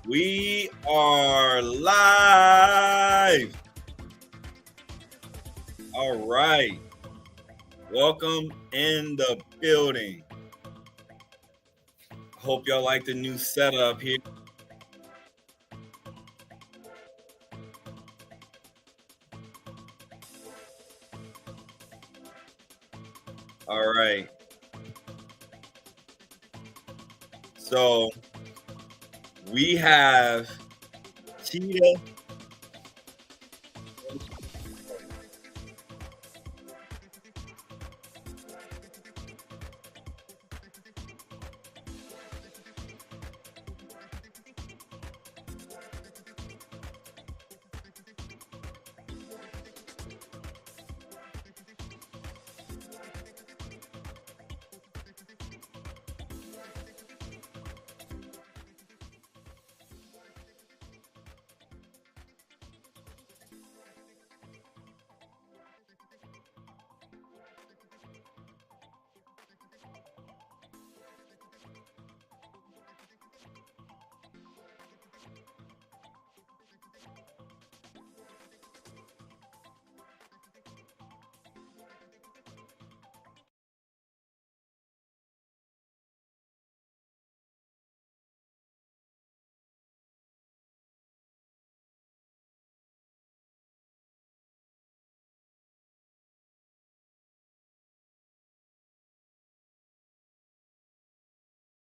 We are live. All right. Welcome in the building. Hope y'all like the new setup here. All right. So we have Cheetah.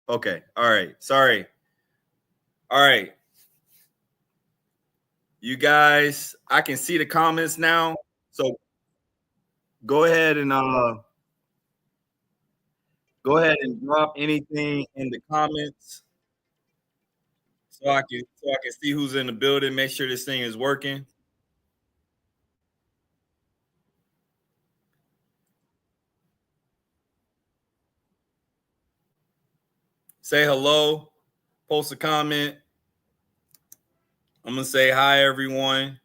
Okay. All right. Sorry. All right. You guys, I can see the comments now. So go ahead and drop anything in the comments so I can see who's in the building, make sure this thing is working. Say hello, post a comment. I'm gonna say hi, everyone.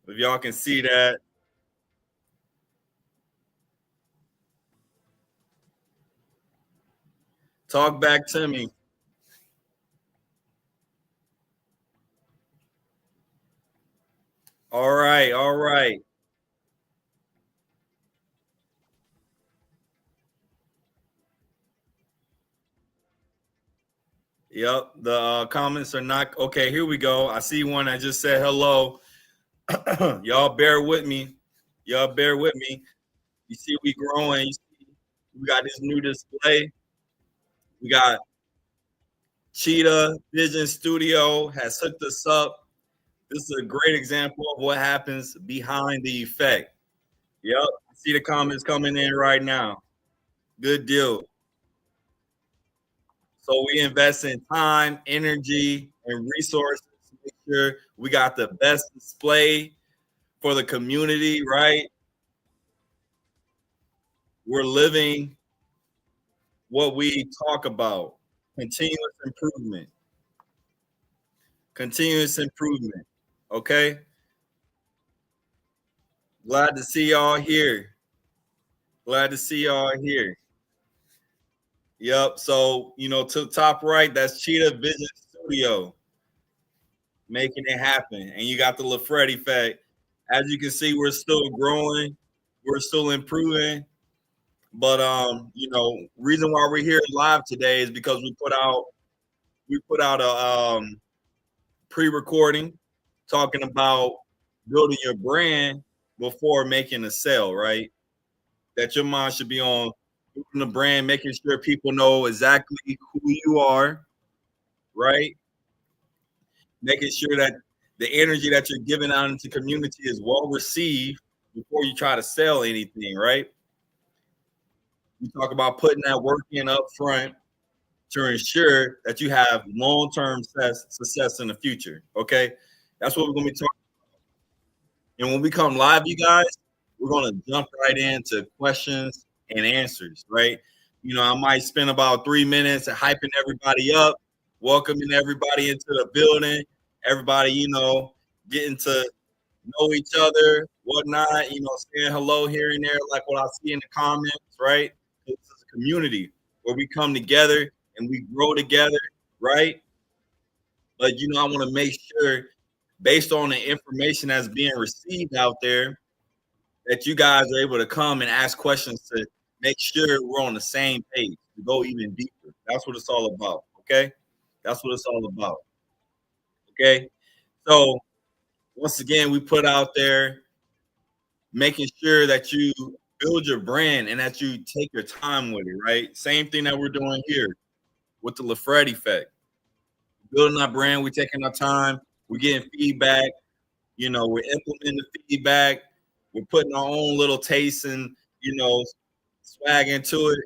If y'all can see that, talk back to me. All right, all right. Yep, the comments are not okay. Here we go. I see one that just said hello. Y'all bear with me. Y'all bear with me. You see, we growing. You see, we got this new display. We got Cheetah Vision Studio has hooked us up. This is a great example of what happens behind the effect. Yep, I see the comments coming in right now. Good deal. So we invest in time, energy, and resources to make sure we got the best display for the community, right? We're living what we talk about. Continuous improvement. Continuous improvement. Okay. Glad to see y'all here. Glad to see y'all here. Yep. So, to the top right, that's Cheetah Vision Studio making it happen. And you got the LaFred effect. As you can see, we're still growing, we're still improving. But reason why we're here live today is because we put out a pre-recording talking about building your brand before making a sale, right? That your mind should be on building the brand, making sure people know exactly who you are, right? Making sure that the energy that you're giving out into community is well received before you try to sell anything, right? We talk about putting that work in up front to ensure that you have long-term success in the future. Okay, that's what we're gonna be talking. And when we come live, you guys, we're gonna jump right into questions and answers. Right? I might spend about 3 minutes hyping everybody up, welcoming everybody into the building. Everybody, getting to know each other, whatnot. Saying hello here and there, like what I see in the comments. Right? It's a community. where we come together and we grow together, right? But I want to make sure, based on the information that's being received out there, that you guys are able to come and ask questions to make sure we're on the same page to go even deeper. That's what it's all about. Okay. That's what it's all about. Okay. So once again, we put out there making sure that you build your brand and that you take your time with it, right? Same thing that we're doing here with the LaFred effect. Building our brand, we're taking our time, we're getting feedback, we're implementing the feedback, we're putting our own little taste and swag into it.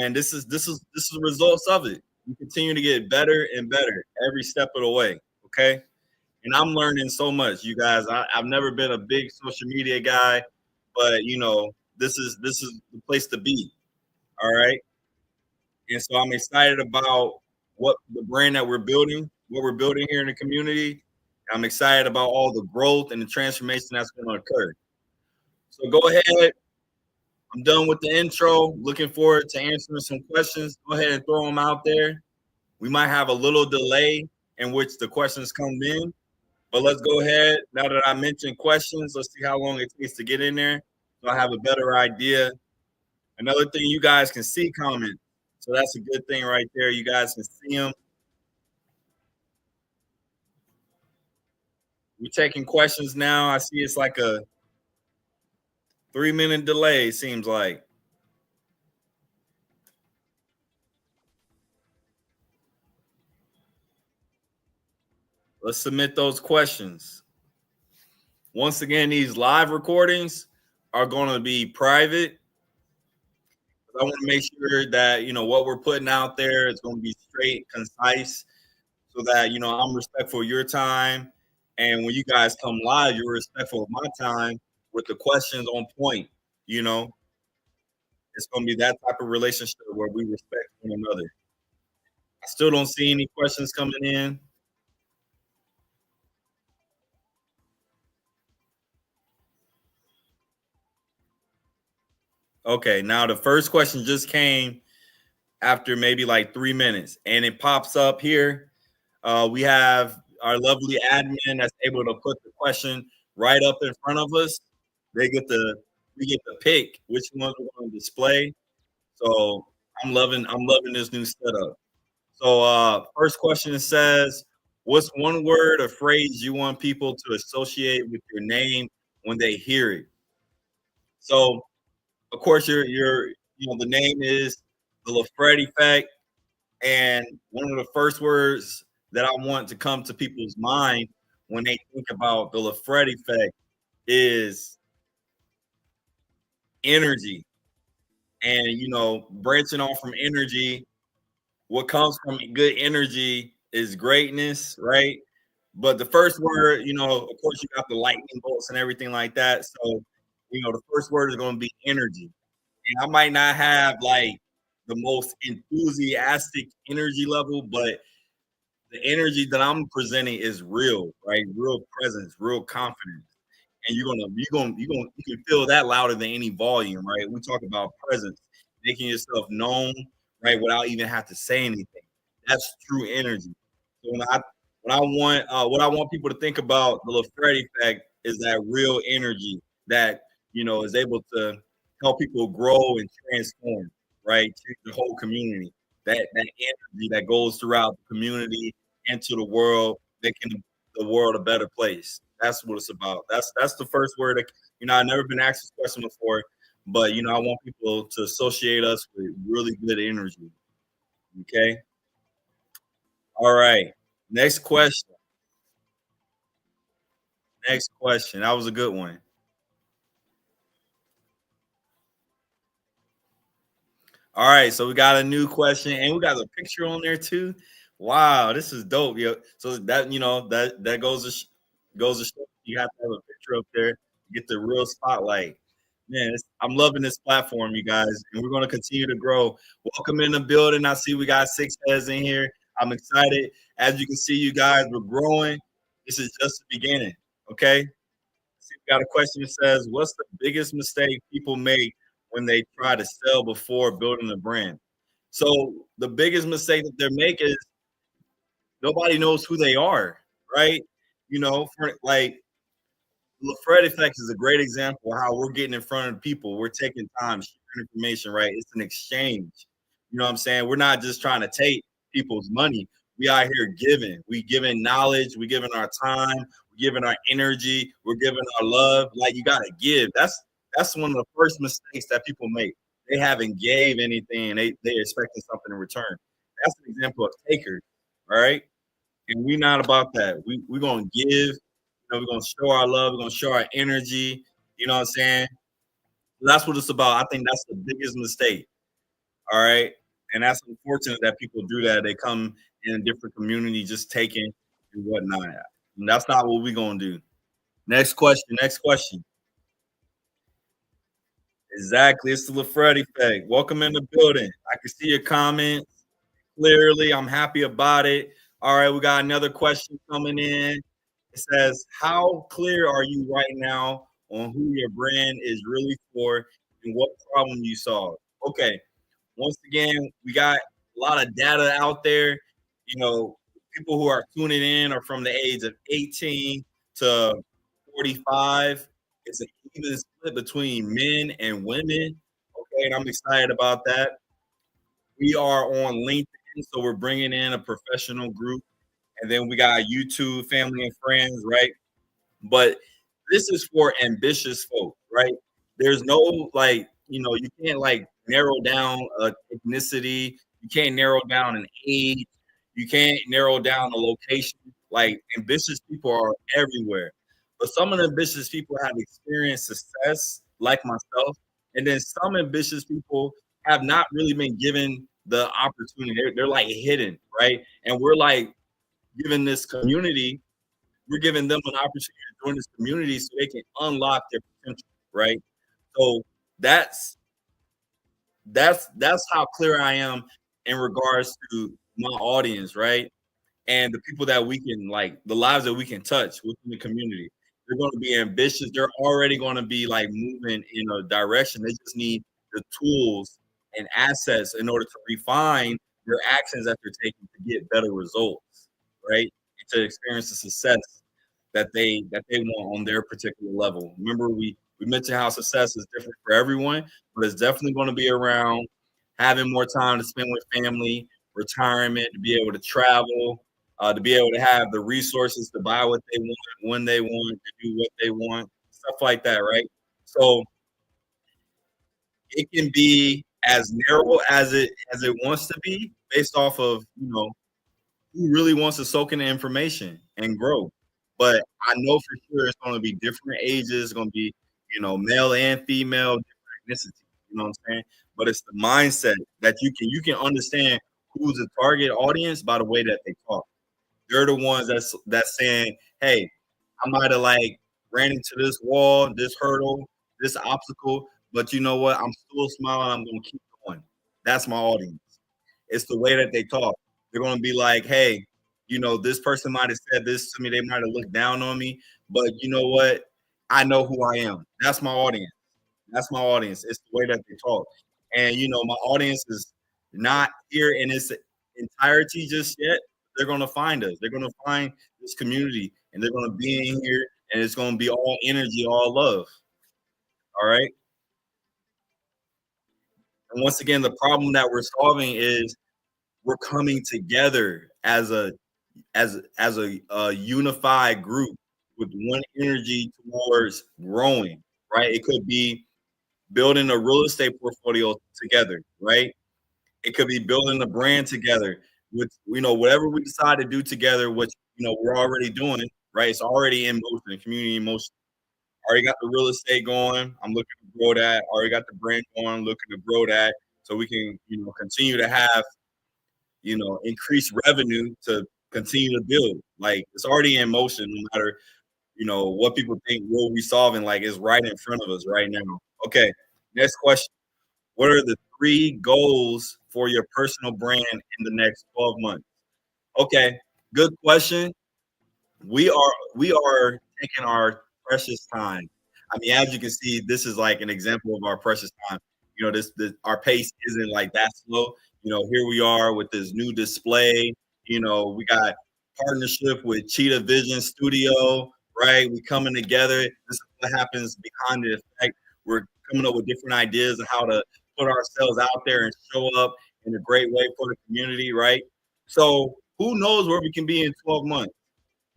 And this is the results of it. We continue to get better and better every step of the way. Okay. And I'm learning so much, you guys. I've never been a big social media guy, but this is the place to be. All right. And so I'm excited about what the brand that we're building, what we're building here in the community. I'm excited about all the growth and the transformation that's going to occur. So go ahead. I'm done with the intro. Looking forward to answering some questions. Go ahead and throw them out there. We might have a little delay in which the questions come in, but let's go ahead. Now that I mentioned questions, let's see how long it takes to get in there. So I have a better idea. Another thing, you guys can see comments. So that's a good thing right there. You guys can see them. We're taking questions now. I see it's like a 3-minute delay, seems like. Let's submit those questions. Once again, these live recordings are going to be private. I want to make sure that what we're putting out there is going to be straight, concise, so that I'm respectful of your time, and when you guys come live, you're respectful of my time with the questions on point. You know, it's going to be that type of relationship where we respect one another. I still don't see any questions coming in. Okay, now the first question just came after maybe like 3 minutes, and it pops up here. We have our lovely admin that's able to put the question right up in front of us. They get the we get to pick which ones we're going to display. So I'm loving this new setup. So first question says, what's one word or phrase you want people to associate with your name when they hear it? So of course your the name is the LaFred effect. And one of the first words that I want to come to people's mind when they think about the LaFred effect is energy. And branching off from energy, what comes from good energy is greatness, right? But the first word, of course, you got the lightning bolts and everything like that. So, the first word is going to be energy. And I might not have like the most enthusiastic energy level, but the energy that I'm presenting is real, right? Real presence, real confidence. And you can feel that louder than any volume, right? We talk about presence, making yourself known, right, without even have to say anything. That's true energy. So what I want people to think about the LaFred effect is that real energy that is able to help people grow and transform, right? Change the whole community. That energy that goes throughout the community into the world, making the world a better place. That's what it's about. That's the first word. I've never been asked this question before, but I want people to associate us with really good energy. Okay. All right. Next question. Next question. That was a good one. All right, so we got a new question, and we got a picture on there too. Wow, this is dope, yo. So that goes to show you have to have a picture up there to get the real spotlight. Man, I'm loving this platform, you guys, and we're going to continue to grow. Welcome in the building. I see we got 6 heads in here. I'm excited. As you can see, you guys, we're growing. This is just the beginning. Okay. See, we got a question that says, "What's the biggest mistake people make when they try to sell before building a brand?" So the biggest mistake that they're making is nobody knows who they are, right? For like the Fred effect is a great example of how we're getting in front of people. We're taking time, sharing information, right? It's an exchange. You know what I'm saying? We're not just trying to take people's money. We out here giving. We giving knowledge. We giving our time. We giving our energy. We're giving our love. Like you gotta give. That's one of the first mistakes that people make. They haven't gave anything. They expecting something in return. That's an example of takers, all right? And we're not about that. We're gonna give. We're gonna show our love. We're gonna show our energy. You know what I'm saying? That's what it's about. I think that's the biggest mistake. All right, and that's unfortunate that people do that. They come in a different community, just taking and whatnot. And that's not what we're gonna do. Next question. Next question. Exactly. It's the LaFred effect. Welcome in the building. I can see your comments clearly. I'm happy about it. All right, we got another question coming in. It says, how clear are you right now on who your brand is really for and what problem you solve? Okay, once again, we got a lot of data out there. You know, people who are tuning in are from the age of 18 to 45. It's an even split between men and women. Okay, and I'm excited about that. We are on LinkedIn, so we're bringing in a professional group, and then we got YouTube, family and friends, right? But this is for ambitious folk, right? There's no like, you can't like narrow down a ethnicity, you can't narrow down an age, you can't narrow down a location. Like ambitious people are everywhere. But some of the ambitious people have experienced success, like myself, and then some ambitious people have not really been given the opportunity. They're like hidden, right? And we're like giving this community we're giving them an opportunity to join this community so they can unlock their potential, right? So that's that's how clear I am in regards to my audience, right? And the people that we can like the lives that we can touch within the community. They're going to be ambitious. They're already going to be like moving in a direction. They just need the tools and assets in order to refine their actions that they're taking to get better results, right? And to experience the success that they want on their particular level. Remember, we mentioned how success is different for everyone, but it's definitely going to be around having more time to spend with family, retirement, to be able to travel, to be able to have the resources to buy what they want, when they want, to do what they want, stuff like that, right? So it can be as narrow as it wants to be based off of who really wants to soak in the information and grow. But I know for sure it's going to be different ages. It's going to be, male and female, different ethnicity. You know what I'm saying? But it's the mindset that you can understand who's the target audience by the way that they talk. They're the ones that's saying, "Hey, I might have like ran into this wall, this hurdle, this obstacle, but you know what? I'm still smiling. I'm going to keep going." That's my audience. It's the way that they talk. They're going to be like, hey, this person might have said this to me. They might have looked down on me, but you know what? I know who I am. That's my audience. That's my audience. It's the way that they talk. And, my audience is not here in its entirety just yet. They're going to find us. They're going to find this community and they're going to be in here and it's going to be all energy, all love. All right. And once again, the problem that we're solving is we're coming together as a unified group with one energy towards growing, right? It could be building a real estate portfolio together, right? It could be building a brand together with whatever we decide to do together, which we're already doing, right? It's already in motion, community in motion. Already got the real estate going. I'm looking to grow that. Already got the brand going, looking to grow that so we can, continue to have increase revenue to continue to build. Like it's already in motion, no matter what people think we'll be solving. Like it's right in front of us right now. Okay, next question. What are the 3 goals for your personal brand in the next 12 months? Okay, good question. We are taking our precious time. I mean, as you can see, this is like an example of our precious time. This our pace isn't like that slow. here we are with this new display. We got partnership with Cheetah Vision Studio, right? We coming together. This is what happens behind the effect. We're coming up with different ideas of how to put ourselves out there and show up in a great way for the community, right? So who knows where we can be in 12 months?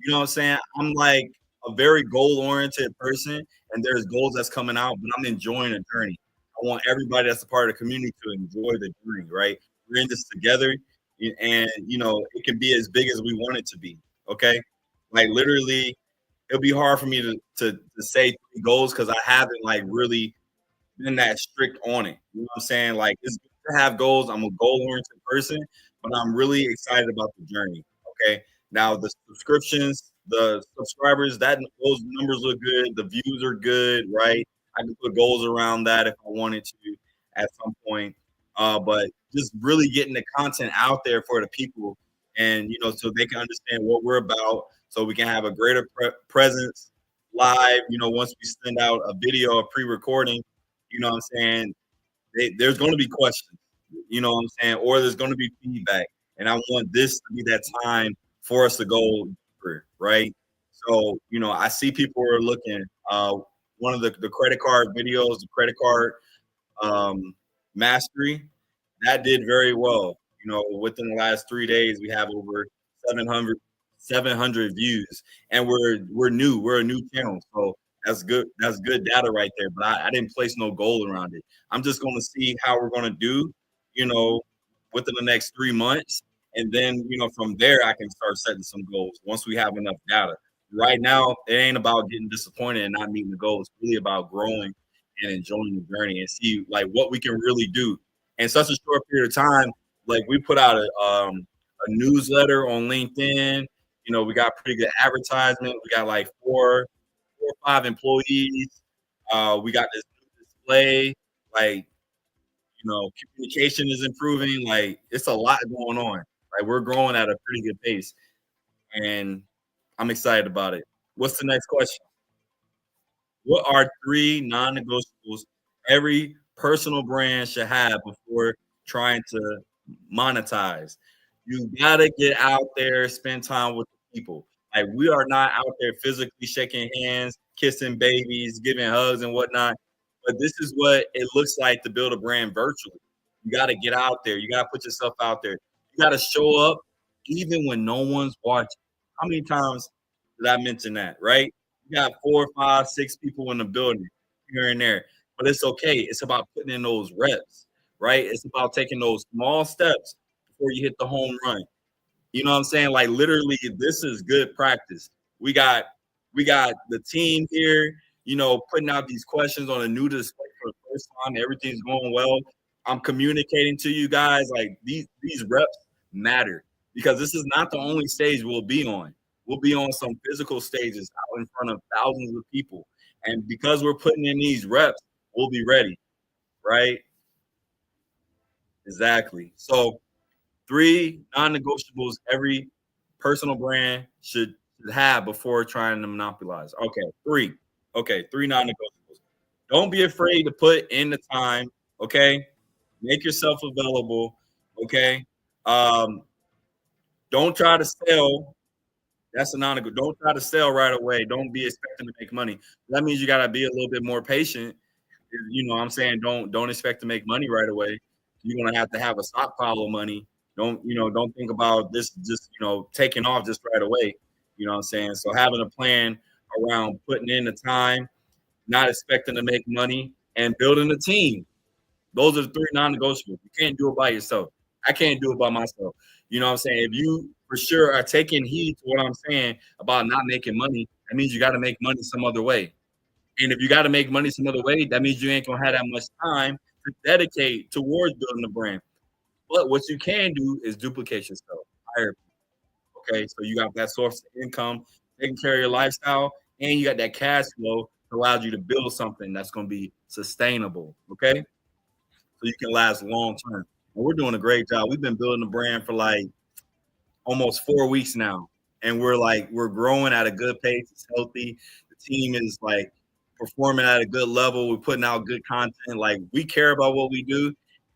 You know what I'm saying? I'm like a very goal oriented person, and there's goals that's coming out, but I'm enjoying the journey. I want everybody that's a part of the community to enjoy the journey, right? We're in this together, and it can be as big as we want it to be. Okay, like literally, it'll be hard for me to say three goals because I haven't like really been that strict on it. You know what I'm saying? Like it's good to have goals. I'm a goal oriented person, but I'm really excited about the journey. Okay. Now the subscriptions, the subscribers, that those numbers look good. The views are good, right? I can put goals around that if I wanted to at some point. But just really getting the content out there for the people, and so they can understand what we're about, so we can have a greater presence live. Once we send out a video, a pre-recording, what I'm saying? There's going to be questions, what I'm saying? Or there's going to be feedback. And I want this to be that time for us to go deeper, right? So, I see people are looking. One of the credit card videos, the credit card um, mastery, that did very well. Within the last 3 days, we have over 700 views, and we're new. We're a new channel, so that's good. That's good data right there. But I didn't place no goal around it. I'm just going to see how we're going to do, you know, within the next 3 months, and then from there I can start setting some goals once we have enough data. Right now, it ain't about getting disappointed and not meeting the goals. It's really about growing and enjoying the journey and see like what we can really do in such a short period of time. Like we put out a newsletter on LinkedIn. We got pretty good advertisement. We got like four or five employees. We got this new display. Like, communication is improving. Like, it's a lot going on. Like, we're growing at a pretty good pace, and I'm excited about it. What's the next question? What are three non-negotiables every personal brand should have before trying to monetize? You gotta get out there, spend time with the people. Like we are not out there physically shaking hands, kissing babies, giving hugs and whatnot. But this is what it looks like to build a brand virtually. You got to get out there. You got to put yourself out there. You got to show up even when no one's watching. How many times did I mention that? Right? You got 4, 5, 6 people in the building here and there, but it's okay. It's about putting in those reps, right? It's about taking those small steps before you hit the home run. You know what I'm saying? Like literally, this is good practice. We got the team here, putting out these questions on a new display for the first time. Everything's going well. I'm communicating to you guys like these reps matter because this is not the only stage we'll be on. We'll be on some physical stages out in front of thousands of people. And because we're putting in these reps, we'll be ready, right? Exactly. So three non-negotiables every personal brand should have before trying to monopolize. Okay, three. Okay, three non-negotiables. Don't be afraid to put in the time. Okay, make yourself available. Okay, um, don't try to sell. That's a non-negotiable. Don't try to sell right away. Don't be expecting to make money. That means you got to be a little bit more patient. What I'm saying, don't expect to make money right away. You're gonna have to have a stockpile of money. Don't think about this just taking off just right away. What I'm saying? So having a plan around putting in the time, not expecting to make money, and building a team. Those are the three non-negotiables. You can't do it by yourself. I can't do it by myself. What I'm saying? If you for sure are taking heed to what I'm saying about not making money, that means you got to make money some other way. And if you got to make money some other way, that means you ain't gonna have that much time to dedicate towards building a brand. But what you can do is duplicate yourself. Hire people. Okay, so you got that source of income, taking care of your lifestyle, and you got that cash flow that allows you to build something that's gonna be sustainable. Okay, so you can last long term. And we're doing a great job. We've been building the brand for like almost 4 weeks now, and we're growing at a good pace. It's healthy. The team is like performing at a good level. We're putting out good content. Like we care about what we do,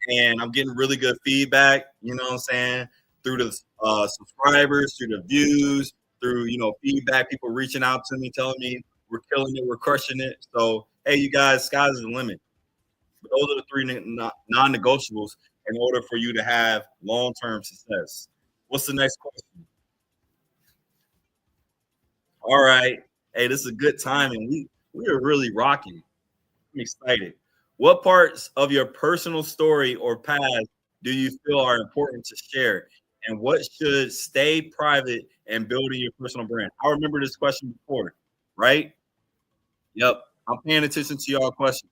and I'm getting really good feedback. You know what I'm saying? Through the subscribers, through the views, through feedback, people reaching out to me, telling me we're killing it, we're crushing it. So hey, you guys, sky's the limit. But those are the three non-negotiables in order for you to have long-term success. What's the next question? All right. Hey, this is a good time, and we are really rocking. I'm excited. What parts of your personal story or past do you feel are important to share? And what should stay private and building your personal brand? I remember this question before, right? Yep. I'm paying attention to y'all questions.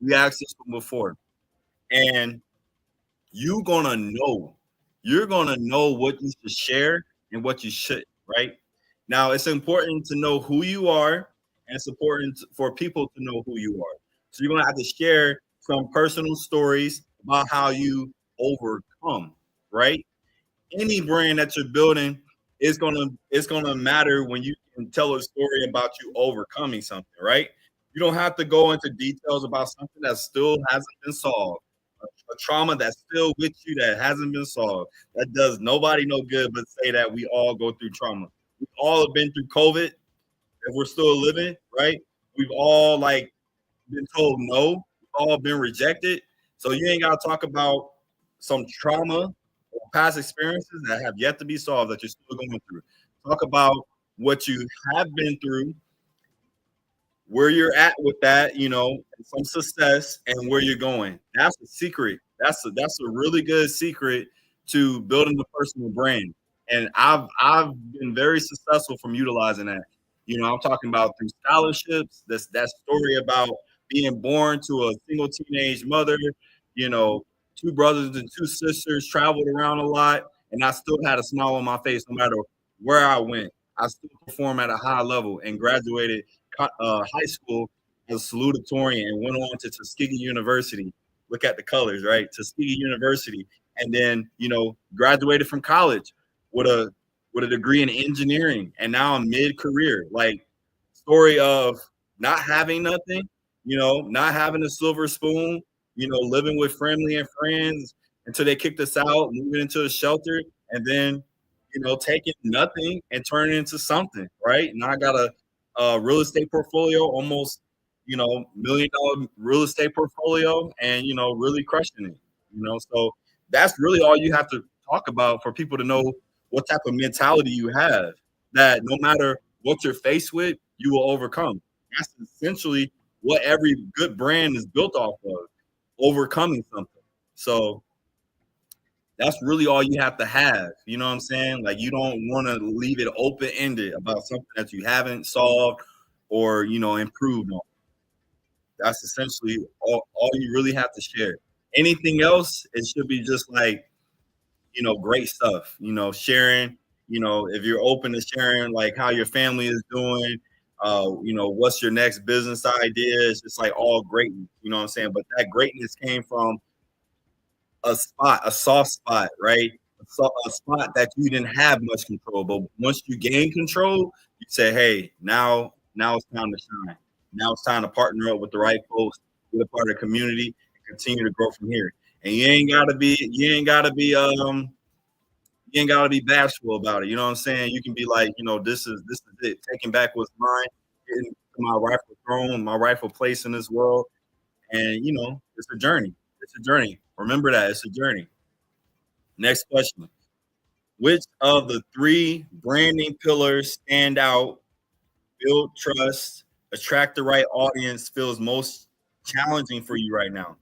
We asked this one before. And you gonna know, you're gonna know what you should share and what you shouldn't, right? Now it's important to know who you are, and it's important for people to know who you are. So you're gonna have to share some personal stories about how you overcome, right? Any brand that you're building is gonna matter when you can tell a story about you overcoming something, right? You don't have to go into details about something that still hasn't been solved, a trauma that's still with you that hasn't been solved. That does nobody no good but say that we all go through trauma. We all have been through COVID if we're still living, right? We've all been told no, we've all been rejected. So you ain't gotta talk about some trauma or past experiences that have yet to be solved that you're still going through. Talk about what you have been through, where you're at with that, some success and where you're going. That's a secret. That's a really good secret to building the personal brand. And I've been very successful from utilizing that. I'm talking about through scholarships. That story about being born to a single teenage mother, you know, two brothers and two sisters, traveled around a lot, and I still had a smile on my face no matter where I went. I still perform at a high level and graduated high school as a salutatorian and went on to Tuskegee University. Look at the colors, right? Tuskegee University, and then graduated from college with a degree in engineering, and now I'm mid-career. Like, story of not having nothing, not having a silver spoon, living with family and friends until they kicked us out, moving into a shelter, and then taking nothing and turning it into something, right? Now I got a real estate portfolio, almost $1 million real estate portfolio, and really crushing it. So that's really all you have to talk about for people to know what type of mentality you have. That no matter what you're faced with, you will overcome. That's essentially what every good brand is built off of, overcoming something. So that's really all you have to have. You know what I'm saying? Like, you don't want to leave it open ended about something that you haven't solved or improved on. That's essentially all you really have to share. Anything else, it should be just like great stuff. Sharing. If you're open to sharing, like how your family is doing. What's your next business idea? It's just like all greatness. You know what I'm saying? But that greatness came from a soft spot, right? A spot that you didn't have much control. But once you gain control, you say, hey, now it's time to shine. Now it's time to partner up with the right folks, be a part of the community, and continue to grow from here. And you ain't gotta be bashful about it. You know what I'm saying? You can be like, this is it. Taking back what's mine, getting to my rightful throne, my rightful place in this world. And it's a journey. It's a journey. Remember that it's a journey. Next question. Which of the three branding pillars stand out, build trust, attract the right audience, feels most challenging for you right now?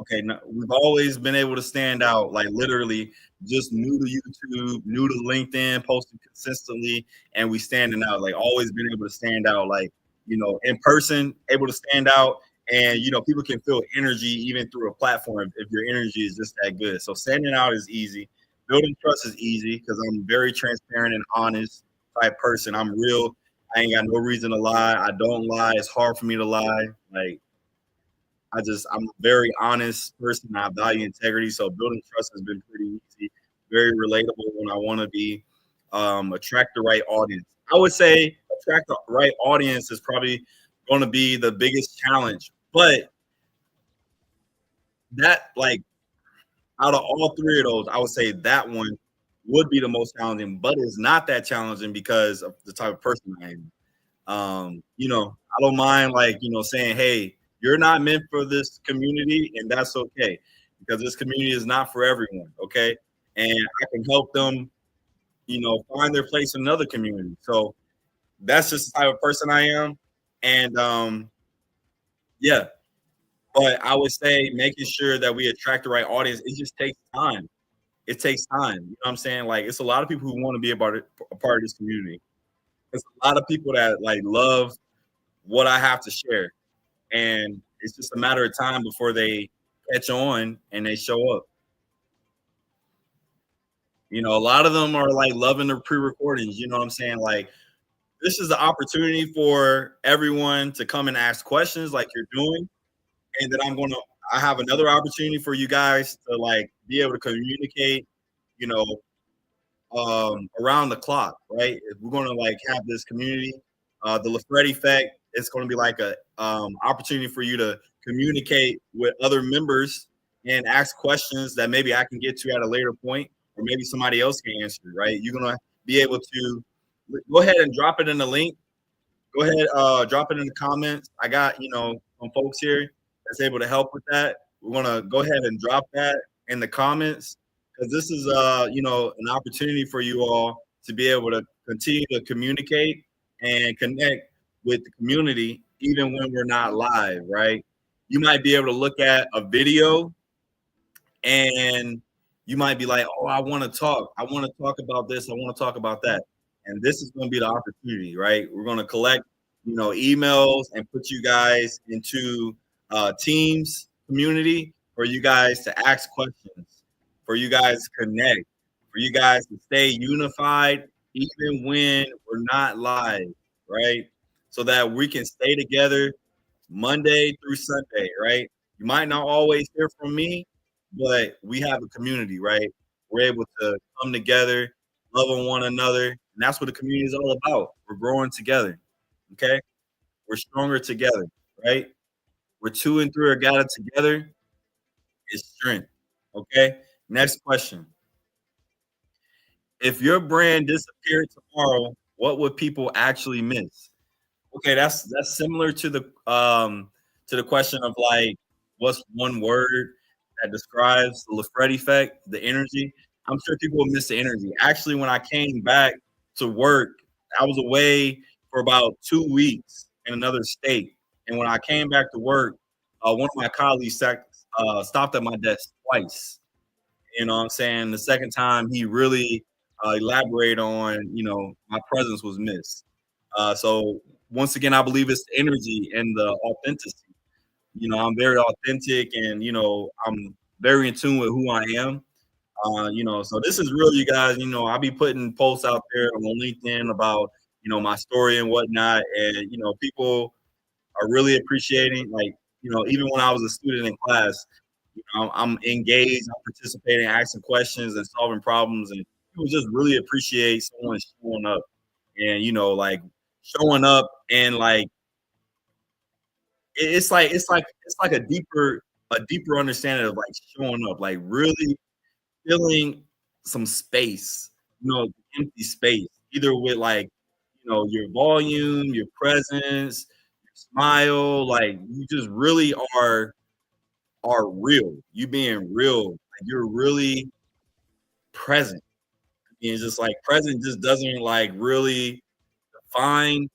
Okay, now, we've always been able to stand out, like literally just new to YouTube, new to LinkedIn, posting consistently, and we standing out, like always been able to stand out, like, in person, able to stand out. And, people can feel energy even through a platform if your energy is just that good. So standing out is easy. Building trust is easy because I'm very transparent and honest type person. I'm real. I ain't got no reason to lie. I don't lie. It's hard for me to lie. Like, I'm a very honest person. I value integrity. So building trust has been pretty easy, very relatable when I want to be. Attract the right audience. I would say attract the right audience is probably going to be the biggest challenge. But that, like, out of all three of those, I would say that one would be the most challenging, but it's not that challenging because of the type of person I am. I don't mind like, saying, hey, you're not meant for this community, and that's okay because this community is not for everyone. Okay. And I can help them, find their place in another community. So that's just the type of person I am. And yeah, but I would say making sure that we attract the right audience, it just takes time. It takes time. You know what I'm saying? Like it's a lot of people who want to be a part of this community. It's a lot of people that like love what I have to share. And it's just a matter of time before they catch on and they show up. A lot of them are like loving the pre-recordings. You know what I'm saying? Like this is the opportunity for everyone to come and ask questions like you're doing. And then I have another opportunity for you guys to like be able to communicate, you know, around the clock, right? If we're gonna like have this community, the LaFred effect, it's gonna be like a opportunity for you to communicate with other members and ask questions that maybe I can get to at a later point, or maybe somebody else can answer, right? You're gonna be able to go ahead and drop it in the link. Go ahead, drop it in the comments. I got some folks here that's able to help with that. We're gonna go ahead and drop that in the comments because this is an opportunity for you all to be able to continue to communicate and connect with the community even when we're not live, right? You might be able to look at a video and you might be like, oh, I want to talk. I want to talk about this. I want to talk about that. And this is going to be the opportunity, right? We're going to collect, emails and put you guys into Teams community for you guys to ask questions, for you guys to connect, for you guys to stay unified even when we're not live, right? So that we can stay together Monday through Sunday, right? You might not always hear from me, but we have a community, right? We're able to come together, love on one another, and that's what the community is all about. We're growing together, okay? We're stronger together, right? We're two and three are gathered together. It's strength, okay? Next question. If your brand disappeared tomorrow, what would people actually miss? Okay, that's similar to the question of like what's one word that describes the LaFred effect, the energy. I'm sure people will miss the energy. Actually, when I came back to work, I was away for about 2 weeks in another state. And when I came back to work, one of my colleagues stopped at my desk twice. You know what I'm saying? The second time he really elaborated on, my presence was missed. So once again, I believe it's the energy and the authenticity. I'm very authentic and, I'm very in tune with who I am. So this is real, you guys. I'll be putting posts out there on LinkedIn about, my story and whatnot. And, people are really appreciating, like, even when I was a student in class, I'm engaged, I'm participating, asking questions and solving problems. And people just really appreciate someone showing up and, like showing up and like, it's like a deeper understanding of like showing up, like really filling some space, empty space, either with like, your volume, your presence, your smile, like you just really are real. You being real, like you're really present. And it's just like present just doesn't like really define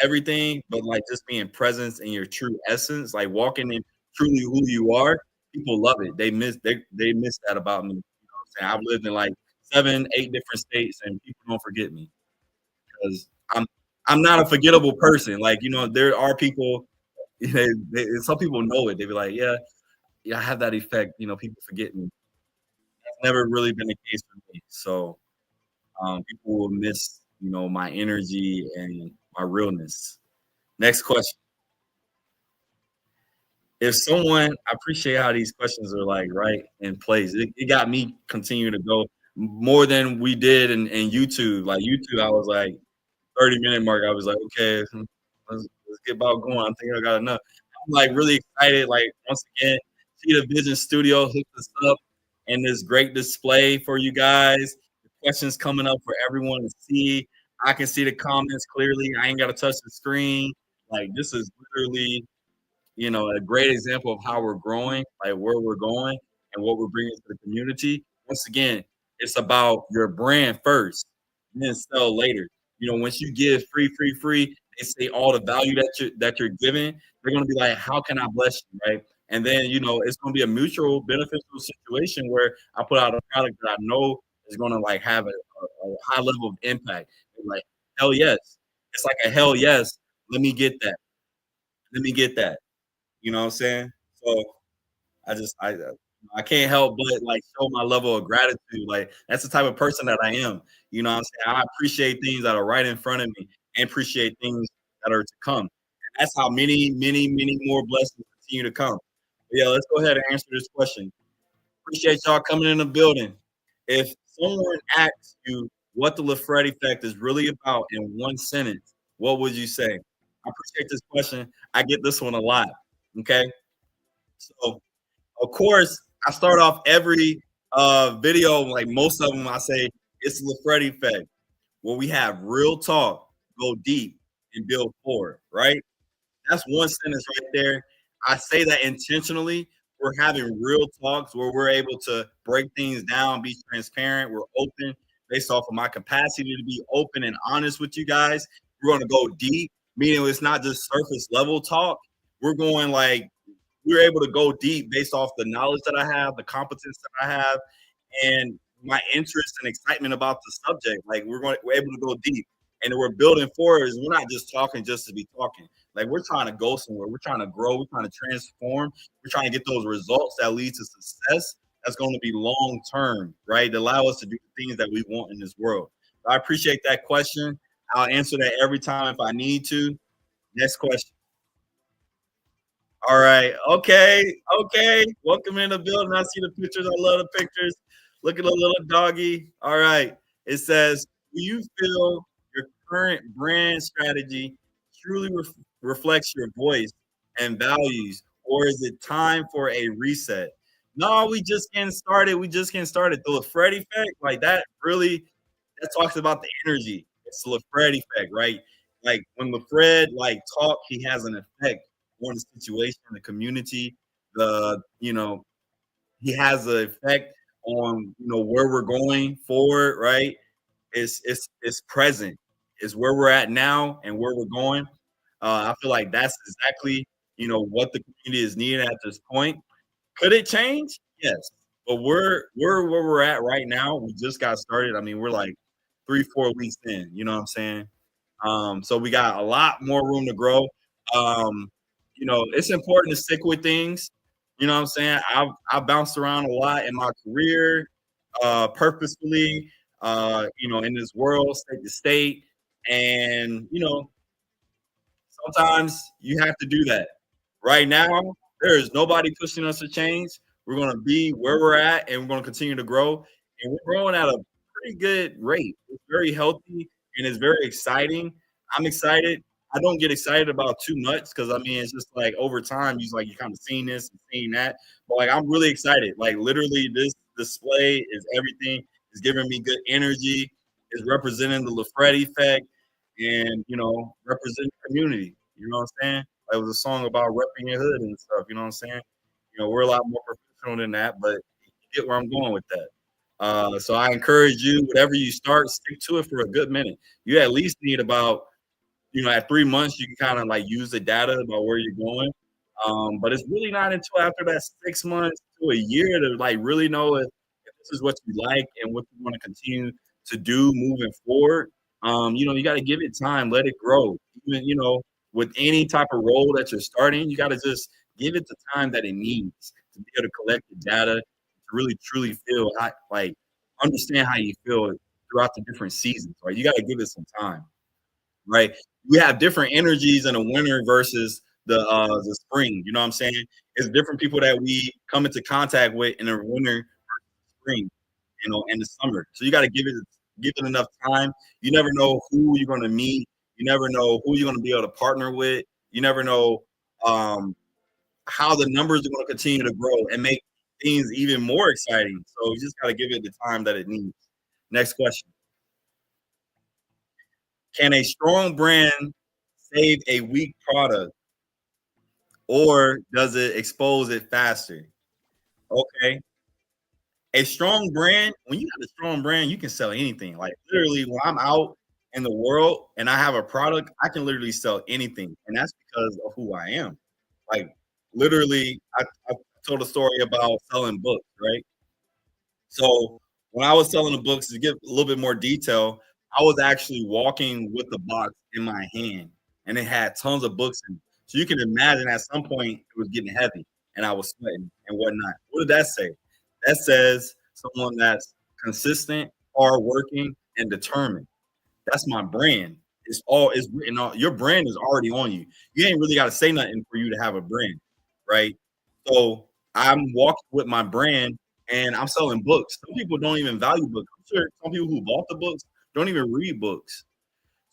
everything, but like just being presence in your true essence, like walking in truly who you are. People love it. They miss that about me. You know what I'm saying? I've lived in like 7, 8 different states, and people don't forget me because I'm not a forgettable person. Like there are people. Some people know it. They be like, yeah, yeah, I have that effect. People forget me. That's never really been the case for me. So people will miss, my energy and my realness. Next question. If someone, I appreciate how these questions are like right in place. It got me continue to go more than we did in YouTube. Like YouTube, I was like 30-minute mark. I was like, okay, let's get about going. I think I got enough. I'm like really excited. Like once again, see the Vision Studio hooked us up. and this great display for you guys. The questions coming up for everyone to see. I can see the comments clearly. I ain't got to touch the screen. Like this is literally, a great example of how we're growing, like where we're going and what we're bringing to the community. Once again, it's about your brand first, and then sell later. Once you give free, free, free, they say all the value that you're giving, they're gonna be like, how can I bless you, right? And then it's gonna be a mutual beneficial situation where I put out a product that I know is gonna like have a high level of impact. And like, hell yes. It's like a hell yes. Let me get that. Let me get that. You know what I'm saying? So I just I can't help but like show my level of gratitude. Like that's the type of person that I am. You know what I'm saying? I appreciate things that are right in front of me and appreciate things that are to come. And that's how many, many, many more blessings continue to come. But yeah, let's go ahead and answer this question. Appreciate y'all coming in the building. If someone asks you what the LaFred effect is really about in one sentence, what would you say? I appreciate this question. I get this one a lot. Okay. So of course, I start off every video, like most of them, I say it's the LaFred effect, where we have real talk, go deep, and build forward, right? That's one sentence right there. I say that intentionally. We're having real talks where we're able to break things down, be transparent, we're open based off of my capacity to be open and honest with you guys. We're going to go deep, meaning it's not just surface level talk. We're going like we're able to go deep based off the knowledge that I have, the competence that I have, and my interest and excitement about the subject. Like we're able to go deep, and we're building forward. We're not just talking just to be talking. Like we're trying to go somewhere. We're trying to grow. We're trying to transform. We're trying to get those results that lead to success. That's going to be long term, right? To allow us to do the things that we want in this world. I appreciate that question. I'll answer that every time if I need to. Next question. All right. Okay. Okay. Welcome in the building. I see the pictures. I love the pictures. Look at the little doggy. All right. It says, do you feel your current brand strategy truly reflects your voice and values, or is it time for a reset? No, we just getting started. We just getting started. The LaFred effect, like that really, that talks about the energy. It's the LaFred effect, right? Like when LaFred like talk, he has an effect on the situation, the community, he has an effect on where we're going forward, right? It's present. It's where we're at now and where we're going. I feel like that's exactly what the community is needing at this point. Could it change? Yes. But we're where we're at right now. We just got started. I mean, we're like 3-4 weeks in, you know what I'm saying? So we got a lot more room to grow. Um, it's important to stick with things. You know what I'm saying? I've bounced around a lot in my career, purposefully, in this world, state to state. And, sometimes you have to do that. Right now, there is nobody pushing us to change. We're going to be where we're at and we're going to continue to grow. And we're growing at a pretty good rate. It's very healthy and it's very exciting. I'm excited. I don't get excited about too much because I mean, it's just like over time, you kind of seeing this and seeing that. But like, I'm really excited. Like, literally, this display is everything. It's giving me good energy. It's representing the LaFred effect and represent the community. You know what I'm saying? It was a song about repping your hood and stuff. You know what I'm saying? We're a lot more professional than that, but you get where I'm going with that. So I encourage you, whatever you start, stick to it for a good minute. You at least need about, at 3 months, you can kind of like use the data about where you're going. But it's really not until after that 6 months to a year to like really know if this is what you like and what you want to continue to do moving forward. You got to give it time, let it grow. Even, with any type of role that you're starting, you got to just give it the time that it needs to be able to collect the data, to really truly feel like understand how you feel throughout the different seasons, right? You got to give it some time, right? We have different energies in the winter versus the spring. You know what I'm saying? It's different people that we come into contact with in the winter versus spring, in the summer. So you got to give it enough time. You never know who you're going to meet. You never know who you're going to be able to partner with. You never know how the numbers are going to continue to grow and make things even more exciting. So you just got to give it the time that it needs. Next question. Can a strong brand save a weak product, or does it expose it faster? Okay. A strong brand, when you have a strong brand, you can sell anything. Like literally, when I'm out in the world and I have a product, I can literally sell anything. And that's because of who I am. Like literally, I told a story about selling books, right? So when I was selling the books, to give a little bit more detail, I was actually walking with the box in my hand, and it had tons of books in it. So you can imagine at some point it was getting heavy, and I was sweating and whatnot. What did that say? That says someone that's consistent, hardworking, and determined. That's my brand. It's written on your brand is already on you. You ain't really got to say nothing for you to have a brand, right? So I'm walking with my brand and I'm selling books. Some people don't even value books. I'm sure some people who bought the books don't even read books.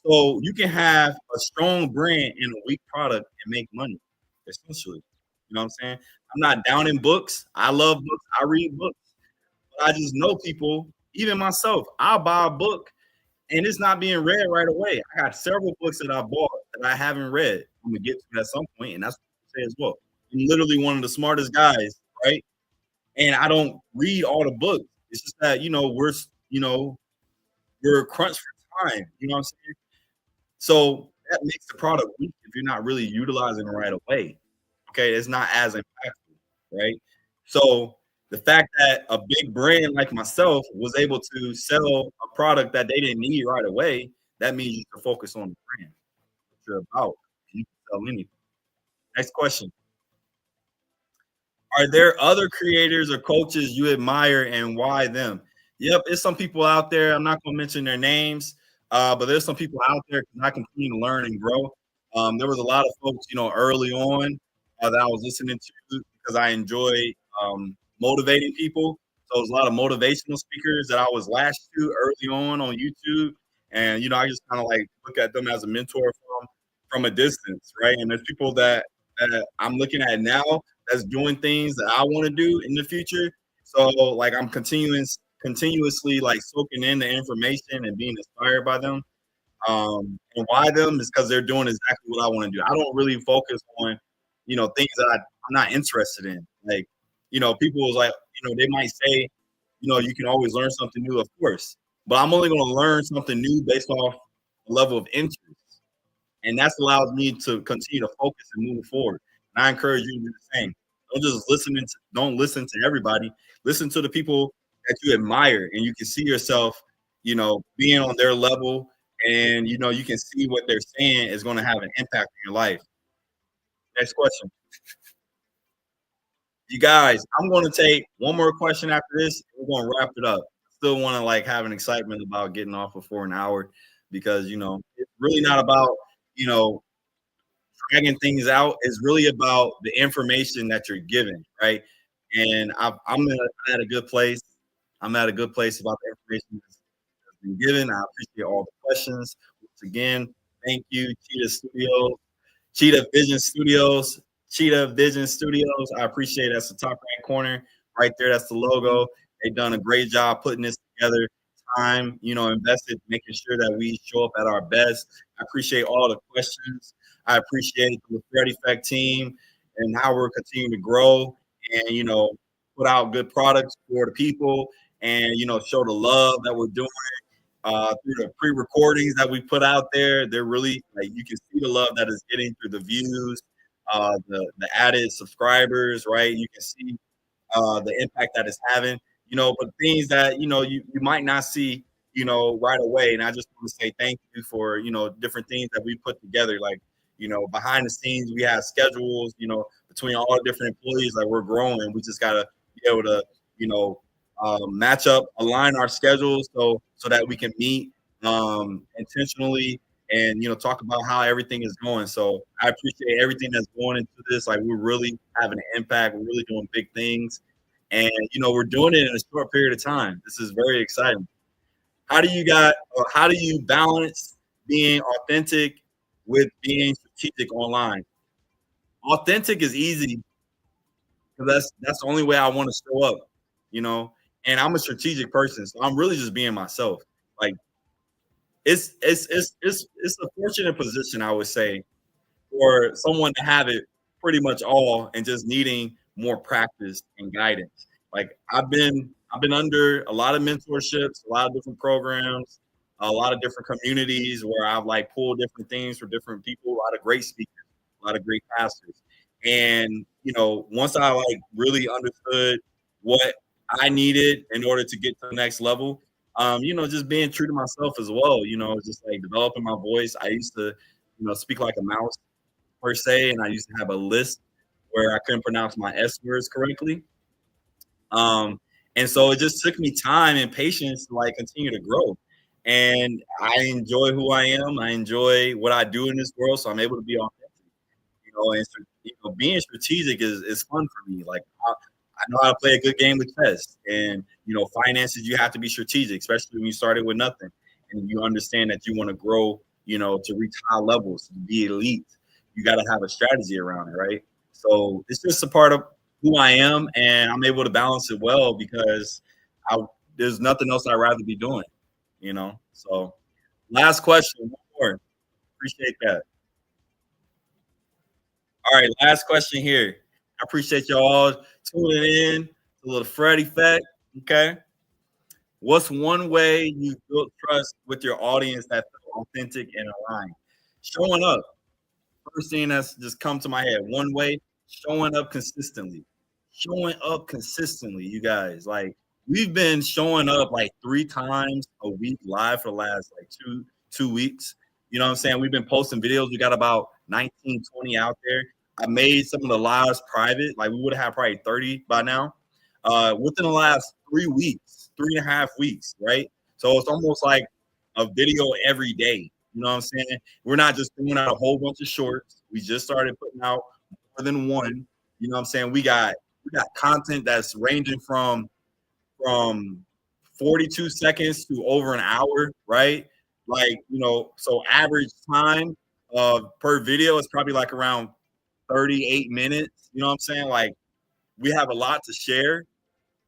So you can have a strong brand and a weak product and make money, essentially. You know what I'm saying? I'm not down in books. I love books. I read books. But I just know people, even myself, I'll buy a book and it's not being read right away. I got several books that I bought that I haven't read. I'm gonna get to it at some point, and that's what I say as well. I'm literally one of the smartest guys, right? And I don't read all the books. It's just that we're crunched for time. You know what I'm saying? So that makes the product weak if you're not really utilizing it right away. Okay, it's not as impactful, right? So the fact that a big brand like myself was able to sell a product that they didn't need right away, that means you can focus on the brand, what you're about. You can sell anything. Next question. Are there other creators or coaches you admire and why them? Yep, it's some people out there. I'm not going to mention their names, but there's some people out there because I continue to learn and grow. There was a lot of folks, early on that I was listening to because I enjoy motivating people. So there's a lot of motivational speakers that I was lashed to early on YouTube, and I just kind of like look at them as a mentor from a distance, right? And there's people that I'm looking at now that's doing things that I want to do in the future. So like I'm continuously like soaking in the information and being inspired by them. And why them is because they're doing exactly what I want to do. I don't really focus on, things that I'm not interested in. Like, people was like, they might say, you can always learn something new, of course. But I'm only going to learn something new based off the level of interest. And that's allows me to continue to focus and move forward. And I encourage you to do the same. Don't listen to everybody. Listen to the people that you admire, and you can see yourself, being on their level, and you can see what they're saying is going to have an impact on your life. Next question. You guys, I'm going to take one more question after this. We're going to wrap it up. Still want to like have an excitement about getting off before an hour because it's really not about you know dragging things out. Is really about the information that you're given, right? And at a good place. I'm at a good place about the information that's been given. I appreciate all the questions. Once again, thank you, Cheetah Vision Studios, Cheetah Vision Studios. I appreciate it. That's the top right corner right there. That's the logo. They've done a great job putting this together. Time, invested, making sure that we show up at our best. I appreciate all the questions. I appreciate the Threat Effect team and how we're continuing to grow and put out good products for the people and show the love that we're doing through the pre-recordings that we put out there. They're really like you can see the love that is getting through the views, the added subscribers, right? You can see the impact that it's having, but things that you might not see, right away. And I just want to say thank you for different things that we put together, like behind the scenes we have schedules, between all the different employees. Like we're growing, we just gotta be able to match up, align our schedules so that we can meet intentionally and talk about how everything is going. So I appreciate everything that's going into this. Like we're really having an impact. We're really doing big things, and we're doing it in a short period of time. This is very exciting. How do you balance being authentic with being strategic online? Authentic is easy That's the only way I want to show up, you know. And I'm a strategic person, so I'm really just being myself. Like it's a fortunate position, I would say, for someone to have it pretty much all and just needing more practice and guidance. Like I've been under a lot of mentorships, a lot of different programs, a lot of different communities where I've like pulled different things for different people, a lot of great speakers, a lot of great pastors. And once I like really understood what I needed in order to get to the next level, just being true to myself as well, just like developing my voice. I used to, speak like a mouse per se, and I used to have a list where I couldn't pronounce my S words correctly. And so it just took me time and patience to like continue to grow. And I enjoy who I am. I enjoy what I do in this world, so I'm able to be authentic. And being strategic is fun for me. Like I know how to play a good game of chess, and finances. You have to be strategic, especially when you started with nothing, and you understand that you want to grow. To reach high levels, to be elite. You got to have a strategy around it, right? So it's just a part of who I am, and I'm able to balance it well because I there's nothing else I'd rather be doing. So last question, one more. Appreciate that. All right, last question here. I appreciate y'all tuning in to a little Fred Effect. Okay. What's one way you built trust with your audience that felt authentic and aligned? Showing up. First thing that's just come to my head. One way, showing up consistently. Showing up consistently, you guys. Like we've been showing up like 3 times a week live for the last like two weeks. You know what I'm saying? We've been posting videos. We got about 19, 20 out there. I made some of the lives private. Like we would have had probably 30 by now. Within the last 3 weeks, 3.5 weeks, right? So it's almost like a video every day. You know what I'm saying? We're not just doing out a whole bunch of shorts. We just started putting out more than one. You know what I'm saying? We got content that's ranging from 42 seconds to over an hour, right? Like, so average time per video is probably like around 38 minutes. You know what I'm saying? Like we have a lot to share,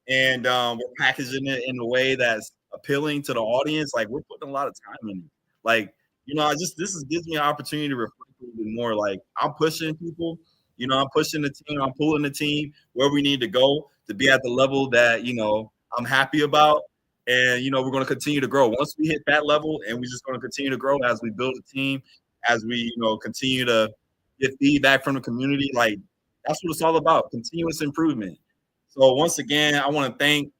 and we're packaging it in a way that's appealing to the audience. Like we're putting a lot of time in it. Like, I just gives me an opportunity to reflect a little bit more. Like I'm pushing people, I'm pushing the team, I'm pulling the team where we need to go to be at the level that I'm happy about. And we're going to continue to grow. Once we hit that level, and we're just going to continue to grow as we build a team, as we continue to get feedback from the community. Like that's what it's all about, continuous improvement. So once again, I want to thank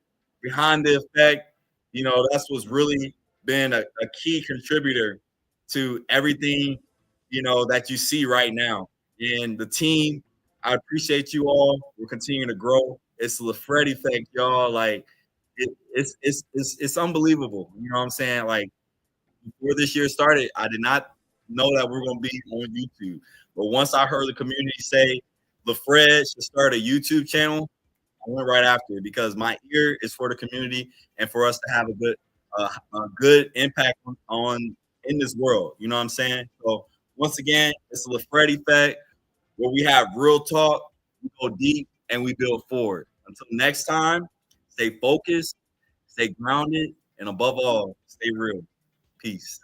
Behind the Effect. That's what's really been a key contributor to everything, that you see right now. And the team, I appreciate you all. We're continuing to grow. It's the Fred Effect, y'all. Like it's unbelievable. You know what I'm saying? Like before this year started, I did not know that we are going to be on YouTube. But once I heard the community say LaFred should start a YouTube channel, I went right after it because my ear is for the community and for us to have a good impact on in this world. You know what I'm saying? So once again, it's the Fred Effect where we have real talk, we go deep, and we build forward. Until next time, stay focused, stay grounded, and above all, stay real. Peace.